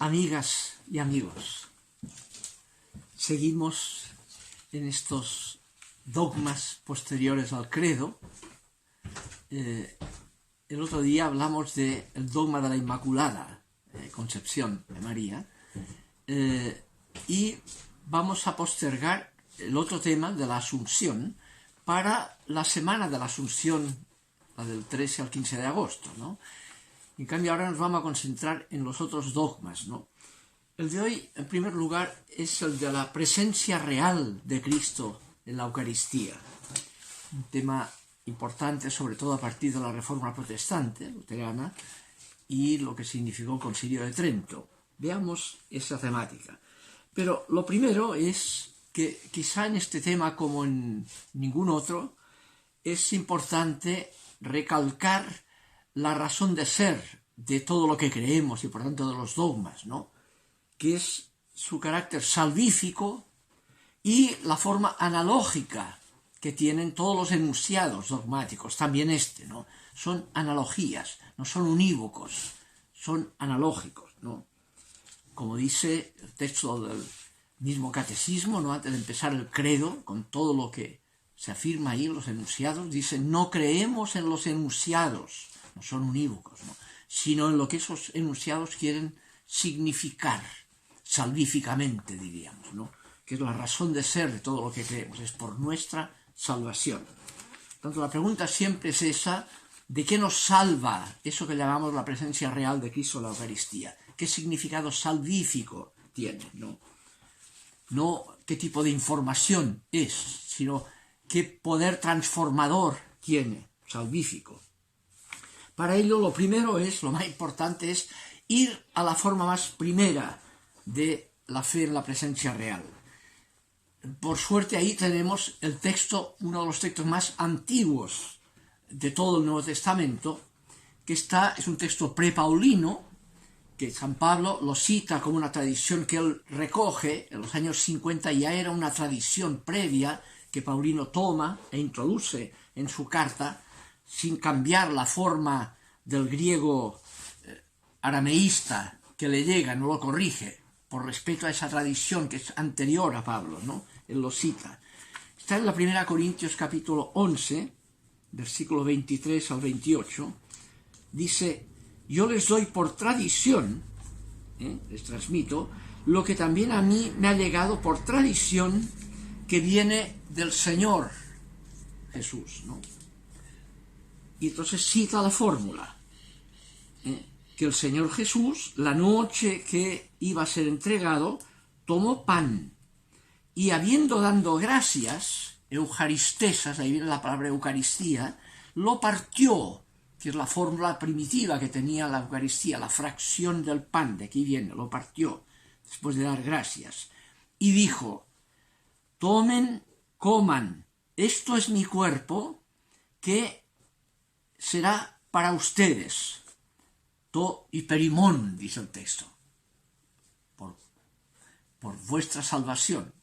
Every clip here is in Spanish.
Amigas y amigos, seguimos en estos dogmas posteriores al credo. El otro día hablamos del dogma de la Inmaculada Concepción de María y vamos a postergar el otro tema de la Asunción para la semana de la Asunción, la del 13 al 15 de agosto, ¿no? En cambio, ahora nos vamos a concentrar en los otros dogmas, ¿no? El de hoy, en primer lugar, es el de la presencia real de Cristo en la Eucaristía. Un tema importante, sobre todo a partir de la Reforma Protestante, luterana, y lo que significó el Concilio de Trento. Veamos esa temática. Pero lo primero es que quizá en este tema, como en ningún otro, es importante recalcar la razón de ser de todo lo que creemos y por tanto de los dogmas, ¿no? Que es su carácter salvífico y la forma analógica que tienen todos los enunciados dogmáticos, también ¿no? Son analogías, no son unívocos, son analógicos, ¿no? Como dice el texto del mismo catecismo, ¿no? Antes de empezar el credo, con todo lo que se afirma ahí en los enunciados, dice: no creemos en los enunciados, no son unívocos, ¿no? Sino en lo que esos enunciados quieren significar, salvíficamente diríamos, ¿no? Que es la razón de ser de todo lo que creemos, es por nuestra salvación. Por tanto, la pregunta siempre es esa: ¿de qué nos salva eso que llamamos la presencia real de Cristo en la Eucaristía? ¿Qué significado salvífico tiene? No qué tipo de información es, sino qué poder transformador tiene, salvífico. Para ello, lo primero es, lo más importante es ir a la forma más primera de la fe en la presencia real. Por suerte ahí tenemos el texto, uno de los textos más antiguos de todo el Nuevo Testamento, que es un texto prepaulino, que San Pablo lo cita como una tradición que él recoge en los años 50, ya era una tradición previa que Paulino toma e introduce en su carta, sin cambiar la forma del griego arameísta que le llega, no lo corrige, por respeto a esa tradición que es anterior a Pablo, ¿no? Él lo cita. Está en la 1 Corintios capítulo 11, versículo 23 al 28, dice: yo les doy por tradición, les transmito, lo que también a mí me ha llegado por tradición, que viene del Señor Jesús, ¿no? Y entonces cita la fórmula, que el Señor Jesús, la noche que iba a ser entregado, tomó pan y habiendo dado gracias, eucaristesas, ahí viene la palabra Eucaristía, lo partió, que es la fórmula primitiva que tenía la Eucaristía, la fracción del pan, de aquí viene, lo partió, después de dar gracias, y dijo: tomen, coman, esto es mi cuerpo, que será para ustedes. To hiperimón, dice el texto, por vuestra salvación,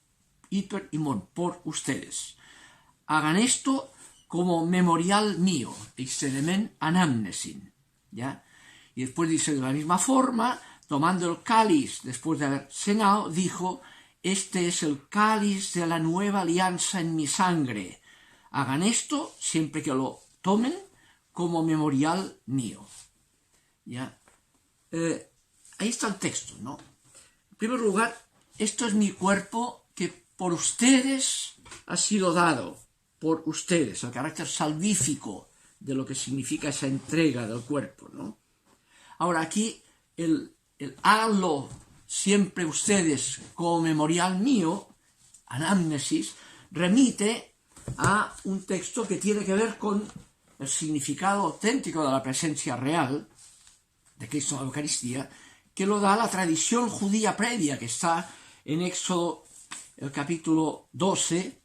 hiperimón, por ustedes. Hagan esto como memorial mío, ixedemen anamnesin, ¿ya? Y después dice: de la misma forma, tomando el cáliz, después de haber cenado, dijo: este es el cáliz de la nueva alianza en mi sangre. Hagan esto, siempre que lo tomen, como memorial mío. ¿Ya? Ahí está el texto, ¿no? En primer lugar, esto es mi cuerpo que por ustedes ha sido dado, por ustedes, el carácter salvífico de lo que significa esa entrega del cuerpo, ¿no? Ahora aquí, el háganlo siempre ustedes como memorial mío, anamnesis, remite a un texto que tiene que ver con el significado auténtico de la presencia real de Cristo en la Eucaristía, que lo da la tradición judía previa, que está en Éxodo, el capítulo 12,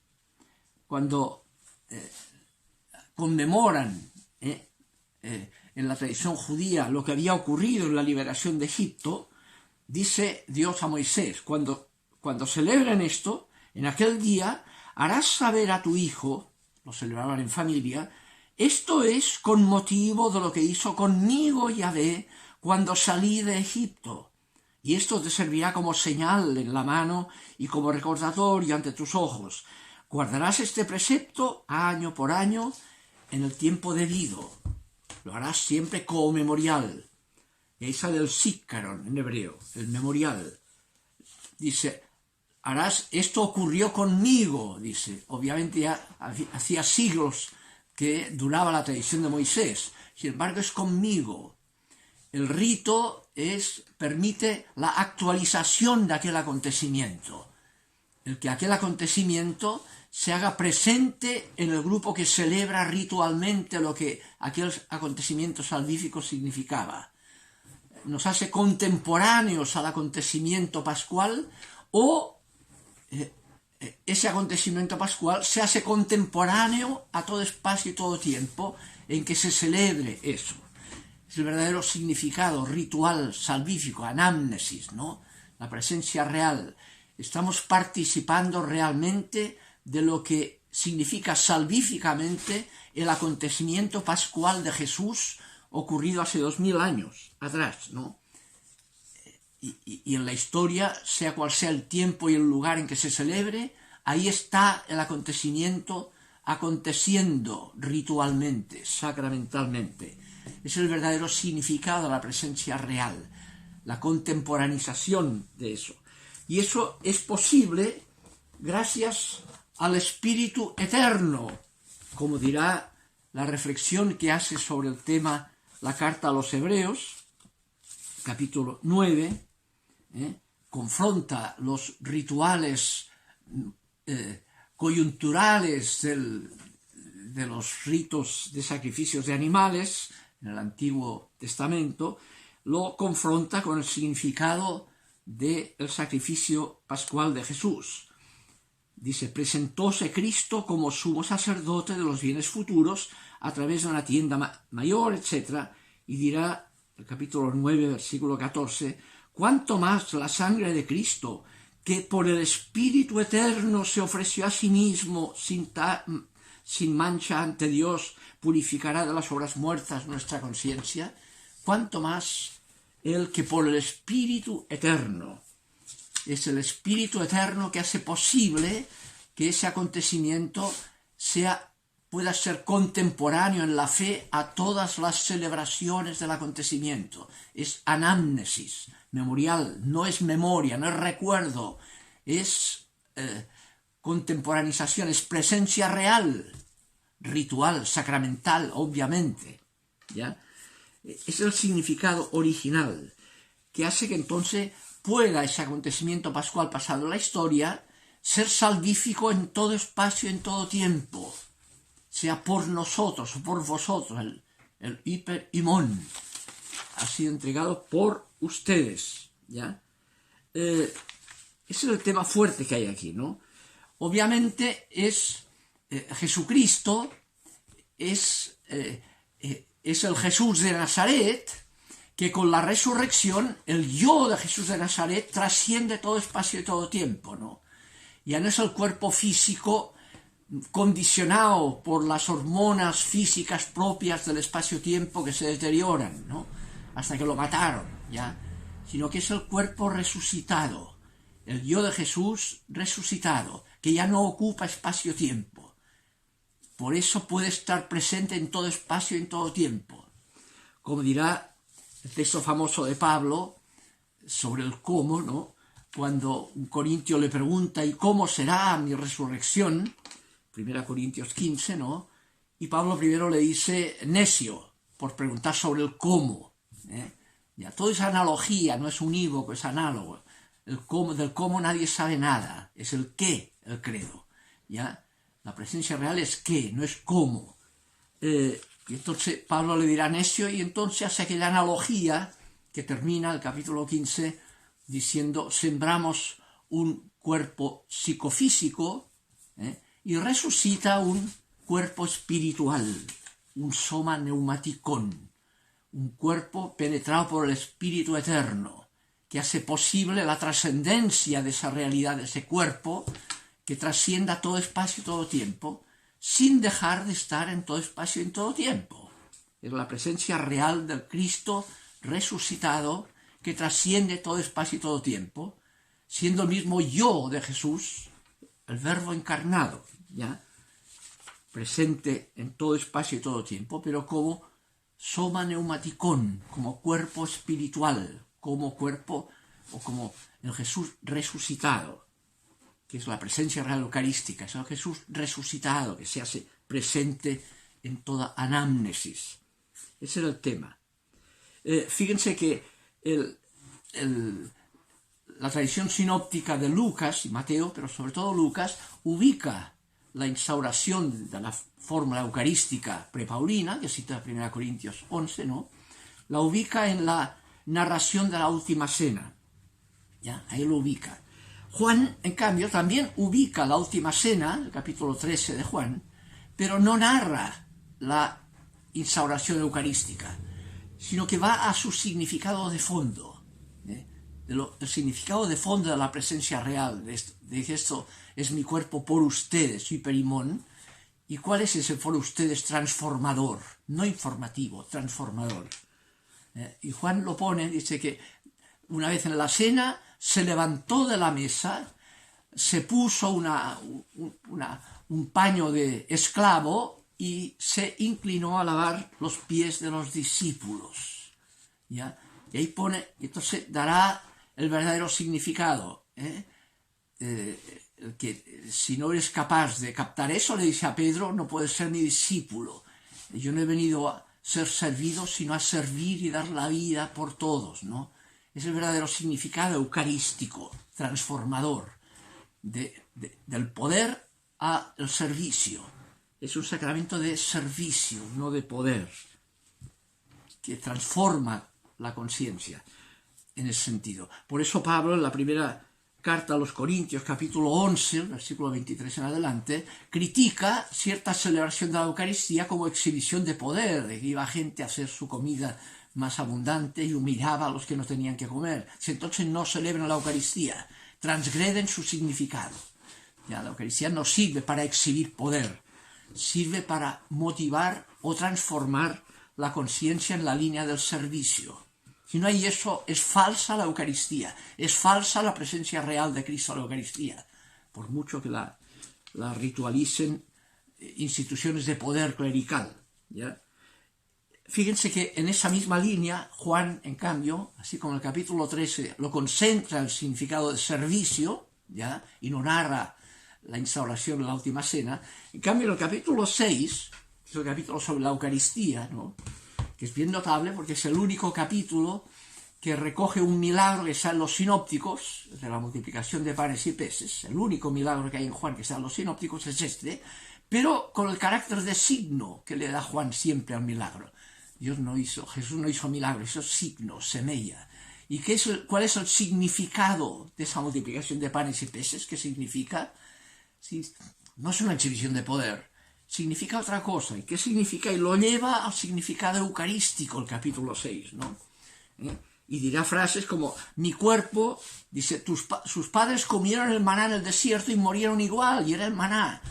cuando conmemoran en la tradición judía lo que había ocurrido en la liberación de Egipto. Dice Dios a Moisés: cuando celebren esto, en aquel día harás saber a tu hijo, lo celebraban en familia, esto es con motivo de lo que hizo conmigo Yahvé cuando salí de Egipto. y esto te servirá como señal en la mano y como recordatorio ante tus ojos. Guardarás este precepto año por año en el tiempo debido. Lo harás siempre como memorial. Y ahí sale el zikaron en hebreo, el memorial. Dice, esto ocurrió conmigo, dice. Obviamente ya hacía siglos que duraba la tradición de Moisés. Sin embargo, es conmigo. El rito permite la actualización de aquel acontecimiento. El que aquel acontecimiento se haga presente en el grupo que celebra ritualmente lo que aquel acontecimiento salvífico significaba. Nos hace contemporáneos al acontecimiento pascual, o ese acontecimiento pascual se hace contemporáneo a todo espacio y todo tiempo en que se celebre eso. Es el verdadero significado ritual, salvífico, anamnesis, ¿no? La presencia real. Estamos participando realmente de lo que significa salvíficamente el acontecimiento pascual de Jesús ocurrido hace 2000 años atrás, ¿no? Y en la historia, sea cual sea el tiempo y el lugar en que se celebre, ahí está el acontecimiento aconteciendo ritualmente, sacramentalmente. Es el verdadero significado de la presencia real, la contemporanización de eso. Y eso es posible gracias al Espíritu Eterno, como dirá la reflexión que hace sobre el tema la carta a los Hebreos, capítulo 9, confronta los rituales coyunturales de los ritos de sacrificios de animales en el Antiguo Testamento, lo confronta con el significado del sacrificio pascual de Jesús. Dice, presentóse Cristo como sumo sacerdote de los bienes futuros a través de una tienda mayor, etc. Y dirá, el capítulo 9, versículo 14, cuánto más la sangre de Cristo, que por el Espíritu Eterno se ofreció a sí mismo sin mancha ante Dios, purificará de las obras muertas nuestra conciencia. Cuánto más el que por el Espíritu Eterno. Es el Espíritu Eterno que hace posible que ese acontecimiento pueda ser contemporáneo en la fe a todas las celebraciones del acontecimiento. Es anamnesis, memorial, no es memoria, no es recuerdo, es contemporanización, es presencia real, ritual, sacramental, obviamente, ¿ya? Es el significado original que hace que entonces pueda ese acontecimiento pascual pasado en la historia ser salvífico en todo espacio, en todo tiempo, sea por nosotros o por vosotros. El hiper imón ha sido entregado por ustedes, ¿ya? Ese es el tema fuerte que hay aquí, ¿no? Obviamente Jesucristo es el Jesús de Nazaret, que con la resurrección, el yo de Jesús de Nazaret trasciende todo espacio y todo tiempo, ¿no? Ya no es el cuerpo físico condicionado por las hormonas físicas propias del espacio-tiempo que se deterioran, ¿no? Hasta que lo mataron, ¿ya? Sino que es el cuerpo resucitado, el yo de Jesús resucitado, que ya no ocupa espacio-tiempo. Por eso puede estar presente en todo espacio y en todo tiempo. Como dirá el texto famoso de Pablo sobre el cómo, ¿no? Cuando un corintio le pregunta, ¿y cómo será mi resurrección? 1 Corintios 15, ¿no? Y Pablo primero le dice necio, por preguntar sobre el cómo, Ya, todo es analogía, no es unívoco, es análogo. Del cómo nadie sabe nada, es el qué, el credo, ¿ya? La presencia real es qué, no es cómo. Y entonces Pablo le dirá necio, y entonces hace aquella analogía que termina el capítulo 15 diciendo, sembramos un cuerpo psicofísico, y resucita un cuerpo espiritual, un soma neumaticón, un cuerpo penetrado por el Espíritu Eterno, que hace posible la trascendencia de esa realidad, de ese cuerpo, que trascienda todo espacio y todo tiempo, sin dejar de estar en todo espacio y en todo tiempo. Es la presencia real del Cristo resucitado que trasciende todo espacio y todo tiempo, siendo el mismo yo de Jesús, el Verbo encarnado, ¿ya? Presente en todo espacio y todo tiempo, pero como soma neumaticón, como cuerpo espiritual, como cuerpo o como el Jesús resucitado, que es la presencia real eucarística, es el Jesús resucitado que se hace presente en toda anámnesis. Ese era el tema. Fíjense que la tradición sinóptica de Lucas y Mateo, pero sobre todo Lucas, ubica la instauración de la fórmula eucarística prepaulina, que cita 1 Corintios 11, ¿no? La ubica en la narración de la última cena. ¿Ya? Ahí lo ubica. Juan, en cambio, también ubica la última cena, el capítulo 13 de Juan, pero no narra la instauración eucarística, sino que va a su significado de fondo, el significado de fondo de la presencia real, de que esto es mi cuerpo por ustedes, hiperimón, y cuál es ese por ustedes transformador, no informativo, transformador. Y Juan lo pone, dice que una vez en la cena se levantó de la mesa, se puso un paño de esclavo y se inclinó a lavar los pies de los discípulos. ¿Ya? Y ahí pone, entonces dará el verdadero significado. Que si no eres capaz de captar eso, le dice a Pedro, no puedes ser mi discípulo. Yo no he venido a ser servido, sino a servir y dar la vida por todos, ¿no? Es el verdadero significado eucarístico, transformador, del poder al servicio. Es un sacramento de servicio, no de poder, que transforma la conciencia en ese sentido. Por eso Pablo, en la primera carta a los Corintios, capítulo 11, versículo 23 en adelante, critica cierta celebración de la Eucaristía como exhibición de poder, de que iba gente a hacer su comida más abundante y humillaba a los que no tenían que comer. Si entonces no celebran la Eucaristía, transgreden su significado. Ya, la Eucaristía no sirve para exhibir poder, sirve para motivar o transformar la conciencia en la línea del servicio. Si no hay eso, es falsa la Eucaristía, es falsa la presencia real de Cristo en la Eucaristía, por mucho que la ritualicen instituciones de poder clerical, ¿ya? Fíjense que en esa misma línea, Juan, en cambio, así como el capítulo 13, lo concentra el significado de servicio, ¿ya? Y no narra la instauración de la última cena. En cambio, en el capítulo 6, que es el capítulo sobre la Eucaristía, ¿no? Que es bien notable porque es el único capítulo que recoge un milagro que está en los sinópticos, de la multiplicación de panes y peces. El único milagro que hay en Juan que está en los sinópticos es este, pero con el carácter de signo que le da Juan siempre al milagro. Jesús no hizo milagro, hizo signo, semella. ¿Y cuál es el significado de esa multiplicación de panes y peces? ¿Qué significa? No es una exhibición de poder, significa otra cosa. ¿Y qué significa? Y lo lleva al significado eucarístico, el capítulo 6, ¿no? Y dirá frases como, mi cuerpo, dice, sus padres comieron el maná en el desierto y murieron igual, y era el maná.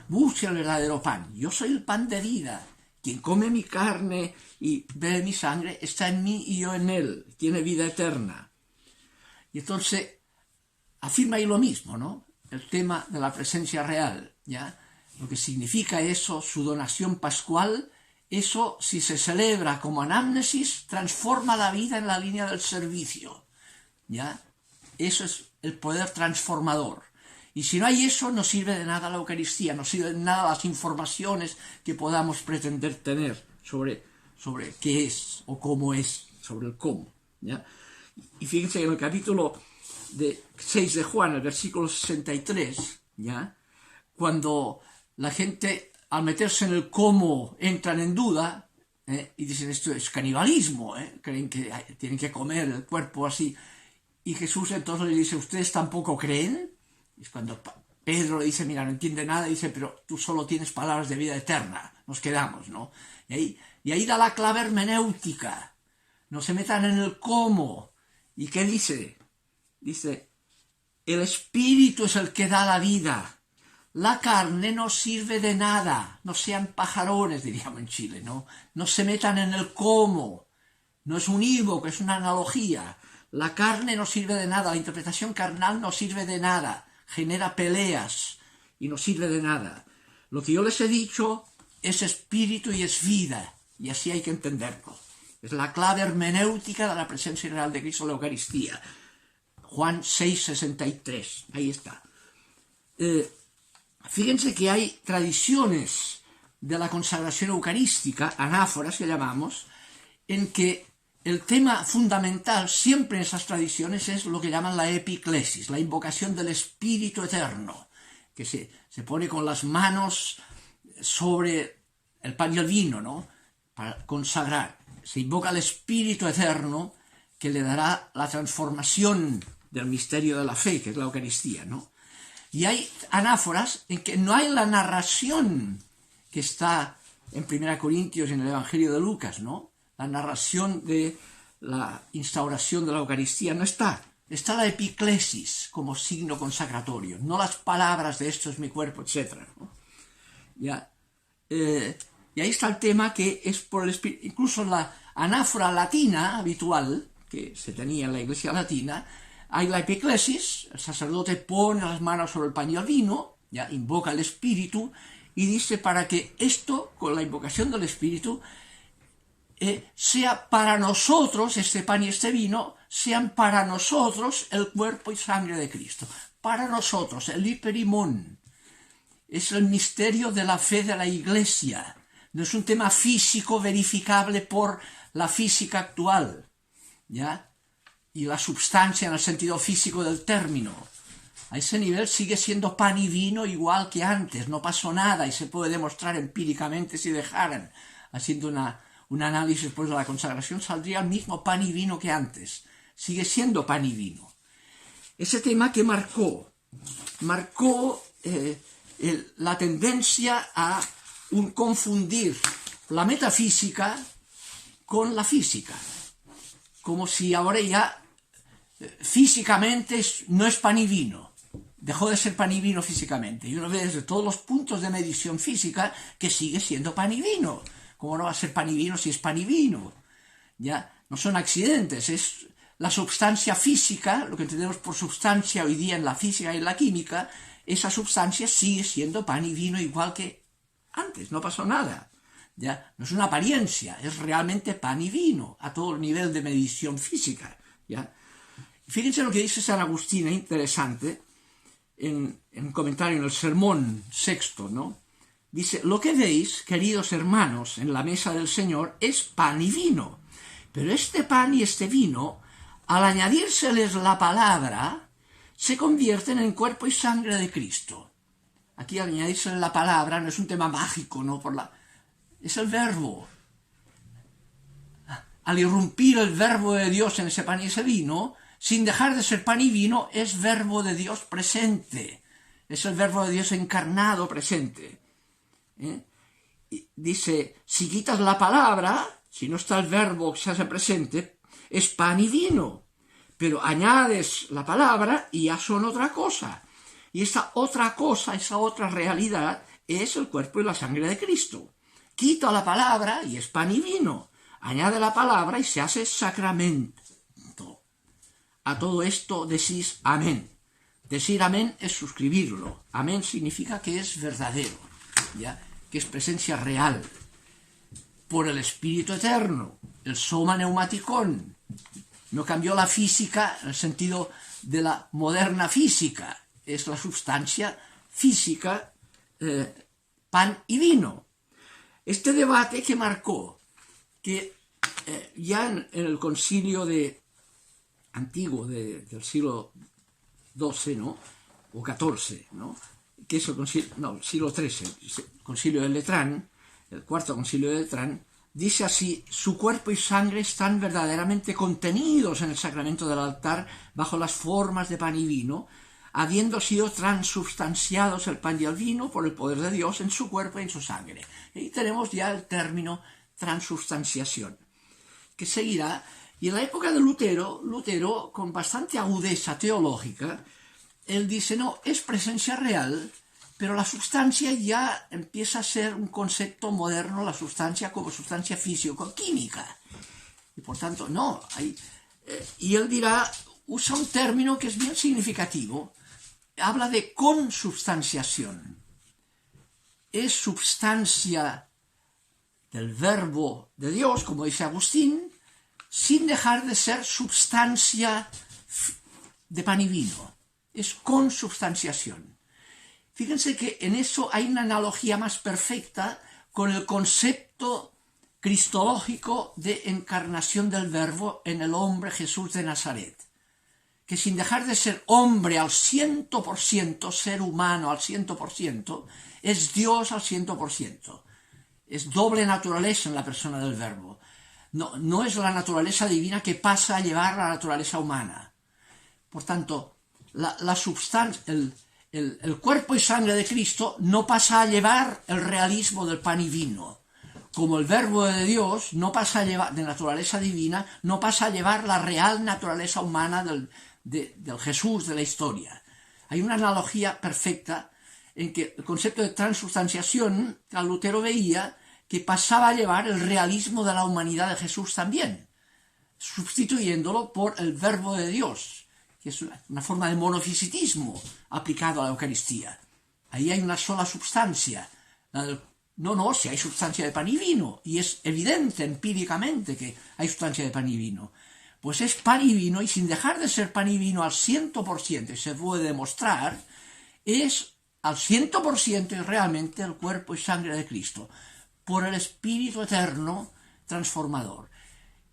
Busca el verdadero pan. Yo soy el pan de vida. Quien come mi carne y bebe mi sangre está en mí y yo en él. Tiene vida eterna. Y entonces afirma ahí lo mismo, ¿no? El tema de la presencia real, ¿ya? Lo que significa eso, su donación pascual, eso, si se celebra como anámnesis, transforma la vida en la línea del servicio, ¿ya? Eso es el poder transformador. Y si no hay eso, no sirve de nada la Eucaristía, no sirve de nada las informaciones que podamos pretender tener sobre qué es o cómo es, sobre el cómo, ¿ya? Y fíjense que en el capítulo 6 de Juan, el versículo 63, ¿ya? Cuando la gente, al meterse en el cómo, entran en duda, y dicen, esto es canibalismo, creen que tienen que comer el cuerpo así, y Jesús entonces le dice, ¿ustedes tampoco creen? Es cuando Pedro le dice, mira, no entiende nada, y dice, pero tú solo tienes palabras de vida eterna, nos quedamos, ¿no? Y ahí da la clave hermenéutica, no se metan en el cómo. ¿Y qué dice? Dice, el espíritu es el que da la vida, la carne no sirve de nada, no sean pajarones, diríamos en Chile, ¿no? No se metan en el cómo, no es unívoco, es una analogía. La carne no sirve de nada, la interpretación carnal no sirve de nada, genera peleas y no sirve de nada. Lo que yo les he dicho es espíritu y es vida, y así hay que entenderlo. Es la clave hermenéutica de la presencia real de Cristo en la Eucaristía. Juan 6:63, ahí está. Fíjense que hay tradiciones de la consagración eucarística, anáforas que llamamos, en que el tema fundamental siempre en esas tradiciones es lo que llaman la epiclesis, la invocación del Espíritu Eterno, que se pone con las manos sobre el pan y el vino, ¿no? Para consagrar. Se invoca al Espíritu Eterno que le dará la transformación del misterio de la fe, que es la Eucaristía, ¿no? Y hay anáforas en que no hay la narración que está en 1 Corintios y en el Evangelio de Lucas, ¿no? La narración de la instauración de la Eucaristía no está. Está la epiclesis como signo consagratorio, no las palabras de esto es mi cuerpo, etc., ¿no? ¿Ya? Y ahí está el tema que es por el Espíritu. Incluso la anáfora latina habitual que se tenía en la Iglesia latina, hay la epiclesis, el sacerdote pone las manos sobre el pan y el vino, ya invoca el Espíritu y dice para que esto, con la invocación del Espíritu, sea para nosotros, este pan y este vino, sean para nosotros el cuerpo y sangre de Cristo. Para nosotros, el hiperimón. Es el misterio de la fe de la Iglesia. No es un tema físico verificable por la física actual, ¿ya? Y la substancia en el sentido físico del término. A ese nivel sigue siendo pan y vino igual que antes, no pasó nada y se puede demostrar empíricamente si dejaran. Haciendo un análisis después de la consagración saldría el mismo pan y vino que antes. Sigue siendo pan y vino. Ese tema que marcó la tendencia a confundir la metafísica con la física, como si ahora ya físicamente no es pan y vino, dejó de ser pan y vino físicamente, y uno ve desde todos los puntos de medición física que sigue siendo pan y vino. ¿Cómo no va a ser pan y vino si es pan y vino? Ya no son accidentes, es la substancia física, lo que entendemos por substancia hoy día en la física y en la química. Esa substancia sigue siendo pan y vino igual que antes, no pasó nada. ¿Ya? No es una apariencia, es realmente pan y vino a todo el nivel de medición física. ¿Ya? Fíjense lo que dice San Agustín, interesante, en un comentario en el Sermón Sexto, ¿no? Dice, lo que veis, queridos hermanos, en la mesa del Señor es pan y vino, pero este pan y este vino, al añadírseles la palabra, se convierten en cuerpo y sangre de Cristo. Aquí al añadirse la palabra no es un tema mágico, ¿no? Es el verbo. Al irrumpir el verbo de Dios en ese pan y ese vino, sin dejar de ser pan y vino, es verbo de Dios presente. Es el verbo de Dios encarnado presente. Dice, si quitas la palabra, si no está el verbo que se hace presente, es pan y vino. Pero añades la palabra y ya son otra cosa. Y esa otra cosa, esa otra realidad, es el cuerpo y la sangre de Cristo. Quita la palabra y es pan y vino. Añade la palabra y se hace sacramento. A todo esto decís amén. Decir amén es suscribirlo. Amén significa que es verdadero, ¿ya? Que es presencia real. Por el Espíritu Eterno, el soma neumaticón. No cambió la física en el sentido de la moderna física. Es la substancia física, pan y vino. Este debate que marcó, que ya en el concilio antiguo del siglo XII, ¿no? O XIV, ¿no? Que es el siglo XIII, el concilio de Letrán, el cuarto concilio de Letrán, dice así, su cuerpo y sangre están verdaderamente contenidos en el sacramento del altar bajo las formas de pan y vino, habiendo sido transubstanciados el pan y el vino por el poder de Dios en su cuerpo y en su sangre. Y tenemos ya el término transubstanciación, que seguirá. Y en la época de Lutero, con bastante agudeza teológica, él dice, no, es presencia real, pero la sustancia ya empieza a ser un concepto moderno, la sustancia como sustancia físico-química. Y por tanto, no. Y él dirá, usa un término que es bien significativo. Habla de consubstanciación. Es substancia del verbo de Dios, como dice Agustín, sin dejar de ser substancia de pan y vino. Es consubstanciación. Fíjense que en eso hay una analogía más perfecta con el concepto cristológico de encarnación del verbo en el hombre Jesús de Nazaret, que sin dejar de ser hombre al 100%, ser humano al 100%, es Dios al 100%. Es doble naturaleza en la persona del verbo. No es la naturaleza divina que pasa a llevar la naturaleza humana. Por tanto, la substancia, el cuerpo y sangre de Cristo no pasa a llevar el realismo del pan y vino. Como el verbo de Dios no pasa a llevar, de naturaleza divina, no pasa a llevar la real naturaleza humana del Jesús de la historia. Hay una analogía perfecta en que el concepto de transubstanciación, Lutero veía que pasaba a llevar el realismo de la humanidad de Jesús también, sustituyéndolo por el verbo de Dios, que es una forma de monofisitismo aplicado a la Eucaristía. Ahí hay una sola substancia. Si hay substancia de pan y vino, y es evidente empíricamente que hay substancia de pan y vino, pues es pan y vino, y sin dejar de ser pan y vino al 100%, y se puede demostrar, es al 100% y realmente el cuerpo y sangre de Cristo, por el Espíritu Eterno transformador.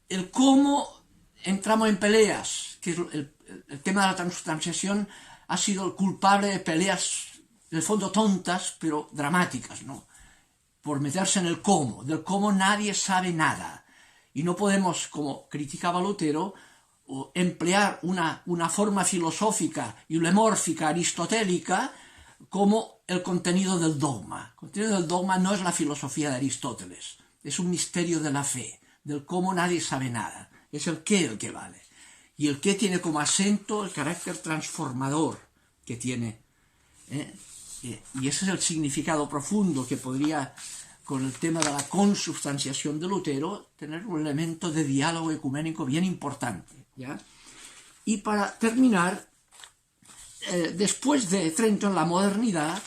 El cómo entramos en peleas, que el tema de la transubstanciación ha sido el culpable de peleas, en el fondo tontas, pero dramáticas, ¿no? Por meterse en el cómo. Del cómo nadie sabe nada. Y no podemos, como criticaba Lutero, emplear una forma filosófica y lemórfica aristotélica como el contenido del dogma. El contenido del dogma no es la filosofía de Aristóteles, es un misterio de la fe, del cómo nadie sabe nada, es el que vale. Y el qué tiene como acento el carácter transformador que tiene. Y ese es el significado profundo que podría, con el tema de la consubstanciación de Lutero, tener un elemento de diálogo ecuménico bien importante, ¿ya? Y para terminar, después de Trento, en la modernidad,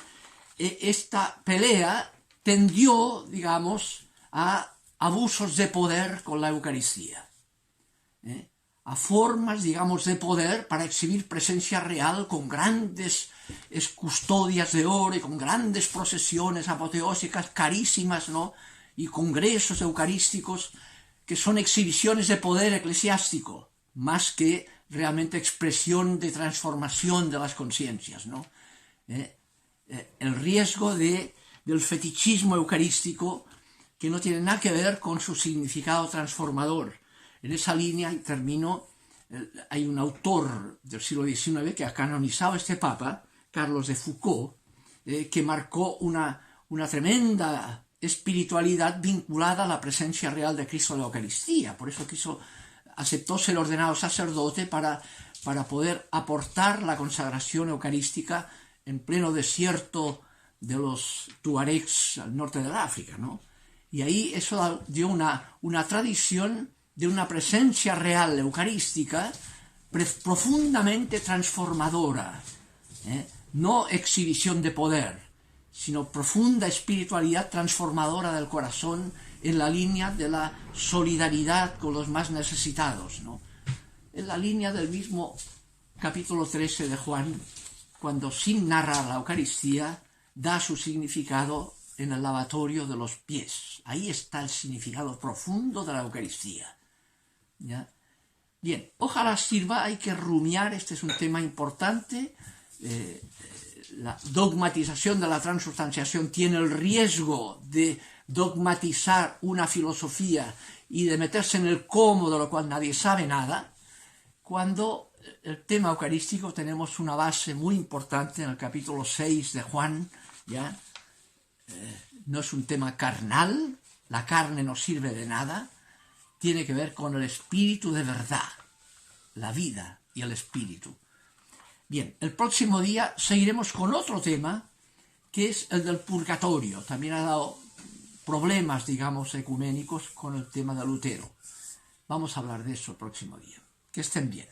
esta pelea tendió, digamos, a abusos de poder con la Eucaristía, a formas, digamos, de poder para exhibir presencia real con grandes custodias de oro y con grandes procesiones apoteósicas carísimas, ¿no? Y congresos eucarísticos que son exhibiciones de poder eclesiástico, más que realmente expresión de transformación de las conciencias, ¿no? El riesgo del fetichismo eucarístico, que no tiene nada que ver con su significado transformador. En esa línea, y termino, hay un autor del siglo XIX que ha canonizado este Papa, Carlos de Foucault, que marcó una tremenda espiritualidad vinculada a la presencia real de Cristo en la Eucaristía. Por eso aceptó ser ordenado sacerdote para poder aportar la consagración eucarística en pleno desierto de los tuaregs al norte del África, ¿no? Y ahí eso dio una tradición de una presencia real eucarística profundamente transformadora, no exhibición de poder, sino profunda espiritualidad transformadora del corazón en la línea de la solidaridad con los más necesitados, ¿no? En la línea del mismo capítulo 13 de Juan, cuando sin narrar la Eucaristía da su significado en el lavatorio de los pies. Ahí está el significado profundo de la Eucaristía, ¿ya? Bien, ojalá sirva, hay que rumiar, este es un tema importante. La dogmatización de la transubstanciación tiene el riesgo de dogmatizar una filosofía y de meterse en el cómo, de lo cual nadie sabe nada, cuando el tema eucarístico tenemos una base muy importante en el capítulo 6 de Juan, ¿ya? No es un tema carnal, la carne no sirve de nada, tiene que ver con el espíritu de verdad, la vida y el espíritu. Bien, el próximo día seguiremos con otro tema, que es el del purgatorio. También ha dado problemas, digamos, ecuménicos con el tema de Lutero. vamos a hablar de eso el próximo día. Que estén bien.